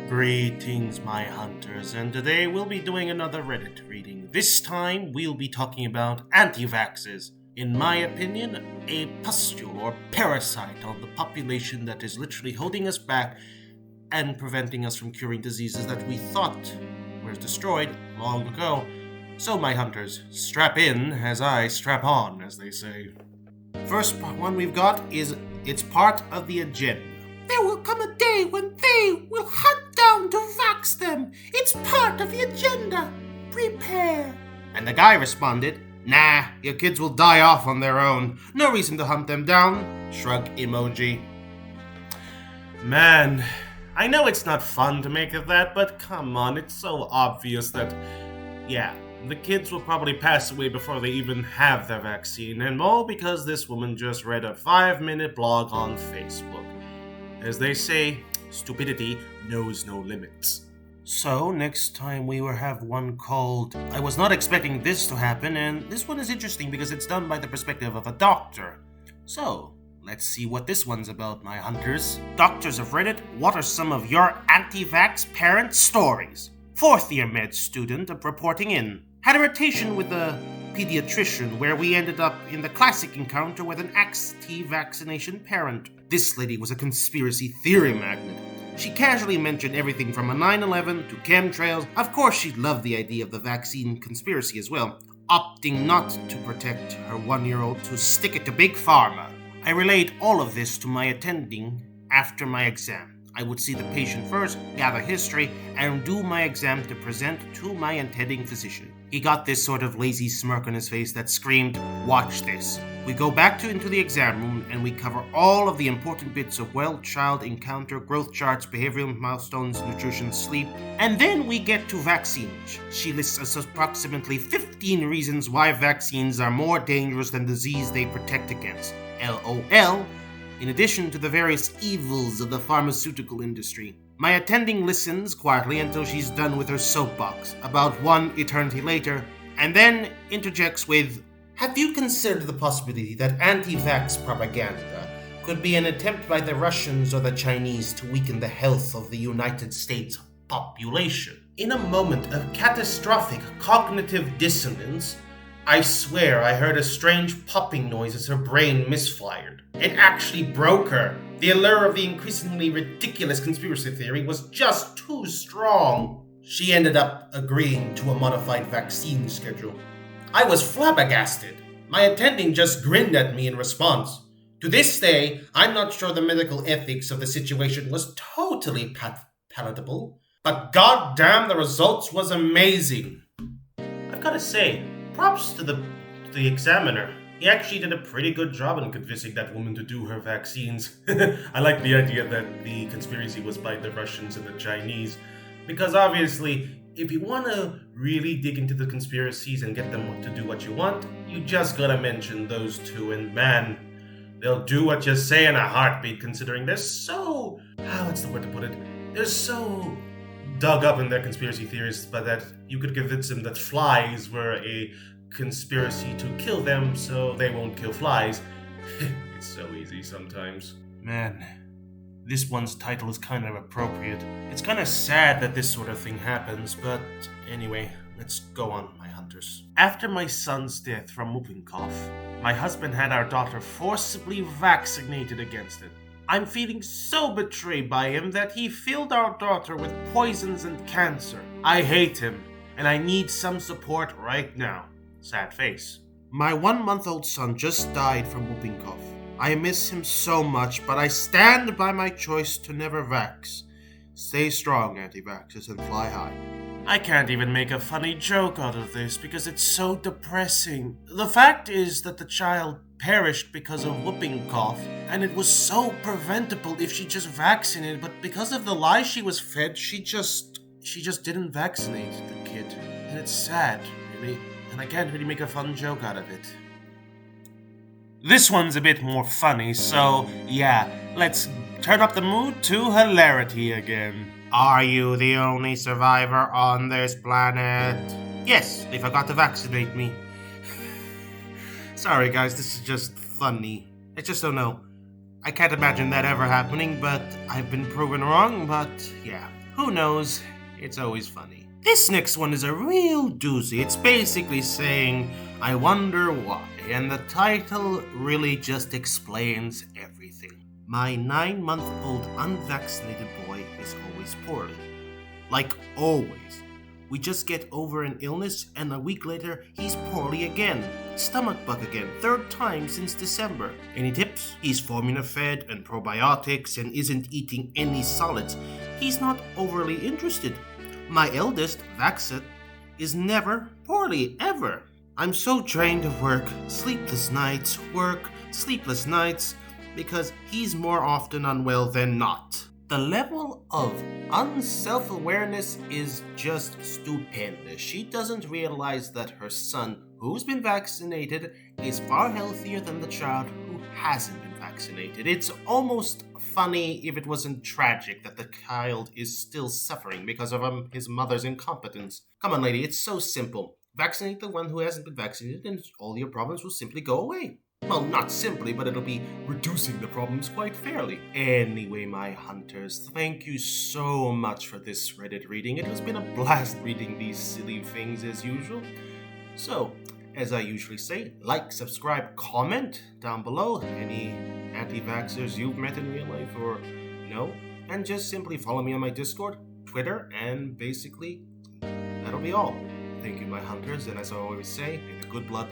Greetings, my hunters, and today we'll be doing another Reddit reading. This time we'll be talking about antivaxxers. In my opinion, a pustule or parasite on the population that is literally holding us back and preventing us from curing diseases that we thought were destroyed long ago. So, my hunters, strap in as I strap on, as they say. First one we've got is it's part of the agenda. There will come a day when they will hunt down to vax them. It's part of the agenda. Prepare. And the guy responded, "Nah, your kids will die off on their own. No reason to hunt them down." Shrug emoji. Man, I know it's not fun to make of that, but come on, it's so obvious that, the kids will probably pass away before they even have their vaccine, and all because this woman just read a 5-minute blog on Facebook. As they say, stupidity knows no limits. So, next time we will have one called I Was Not Expecting This to Happen, and this one is interesting because it's done by the perspective of a doctor. So, let's see what this one's about, my hunters. Doctors of Reddit, what are some of your anti-vax parent stories? 4th-year med student reporting in. Had a rotation with a pediatrician where we ended up in the classic encounter with an anti-vaccination parent. This lady was a conspiracy theory magnet. She casually mentioned everything from a 9/11 to chemtrails. Of course, she loved the idea of the vaccine conspiracy as well, opting not to protect her 1-year-old to stick it to Big Pharma. I relayed all of this to my attending after my exam. I would see the patient first, gather history, and do my exam to present to my attending physician. He got this sort of lazy smirk on his face that screamed, "Watch this." We go back into the exam room and we cover all of the important bits of well-child encounter, growth charts, behavioral milestones, nutrition, sleep, and then we get to vaccines. She lists us approximately 15 reasons why vaccines are more dangerous than disease they protect against. LOL. In addition to the various evils of the pharmaceutical industry. My attending listens quietly until she's done with her soapbox, about one eternity later, and then interjects with, "Have you considered the possibility that anti-vax propaganda could be an attempt by the Russians or the Chinese to weaken the health of the United States population?" In a moment of catastrophic cognitive dissonance, I swear I heard a strange popping noise as her brain misfired. It actually broke her. The allure of the increasingly ridiculous conspiracy theory was just too strong. She ended up agreeing to a modified vaccine schedule. I was flabbergasted. My attending just grinned at me in response. To this day, I'm not sure the medical ethics of the situation was totally palatable, but goddamn, the results was amazing. I've gotta say, props to the examiner. He actually did a pretty good job in convincing that woman to do her vaccines. I like the idea that the conspiracy was by the Russians and the Chinese, because obviously, if you want to really dig into the conspiracies and get them to do what you want, you just gotta mention those two, and man, they'll do what you say in a heartbeat, considering they're so... what's the word to put it? They're so dug up in their conspiracy theories, but that you could convince them that flies were a conspiracy to kill them so they won't kill flies. It's so easy sometimes. Man, this one's title is kind of appropriate. It's kind of sad that this sort of thing happens, but anyway, let's go on, my hunters. After my son's death from whooping cough, my husband had our daughter forcibly vaccinated against it. I'm feeling so betrayed by him that he filled our daughter with poisons and cancer. I hate him, and I need some support right now. Sad face. My 1-month-old son just died from whooping cough. I miss him so much, but I stand by my choice to never vax. Stay strong, anti-vaxxers, and fly high. I can't even make a funny joke out of this because it's so depressing. The fact is that the child perished because of whooping cough, and it was so preventable if she just vaccinated, but because of the lies she was fed, she just didn't vaccinate the kid. And it's sad, really. And I can't really make a fun joke out of it. This one's a bit more funny, so let's turn up the mood to hilarity again. Are you the only survivor on this planet? Yes, they forgot to vaccinate me. Sorry guys, this is just funny. I just don't know. I can't imagine that ever happening, but I've been proven wrong, but yeah. Who knows? It's always funny. This next one is a real doozy. It's basically saying, I wonder why, and the title really just explains everything. My 9-month-old unvaccinated boy is always poorly. Like always. We just get over an illness and a week later he's poorly again. Stomach bug again, 3rd time since December. Any tips? He's formula fed and probiotics and isn't eating any solids. He's not overly interested. My eldest, Vaxxit, is never poorly, ever. I'm so drained of work, sleepless nights, because he's more often unwell than not. The level of unself-awareness is just stupendous. She doesn't realize that her son, who's been vaccinated, is far healthier than the child who hasn't been vaccinated. It's almost funny if it wasn't tragic that the child is still suffering because of his mother's incompetence. Come on, lady, it's so simple. Vaccinate the one who hasn't been vaccinated and all your problems will simply go away. Well, not simply, but it'll be reducing the problems quite fairly. Anyway, my hunters, thank you so much for this Reddit reading. It has been a blast reading these silly things as usual. So, as I usually say, like, subscribe, comment down below any anti-vaxxers you've met in real life or no. And just simply follow me on my Discord, Twitter, and basically, that'll be all. Thank you, my hunters, and as I always say, may the good blood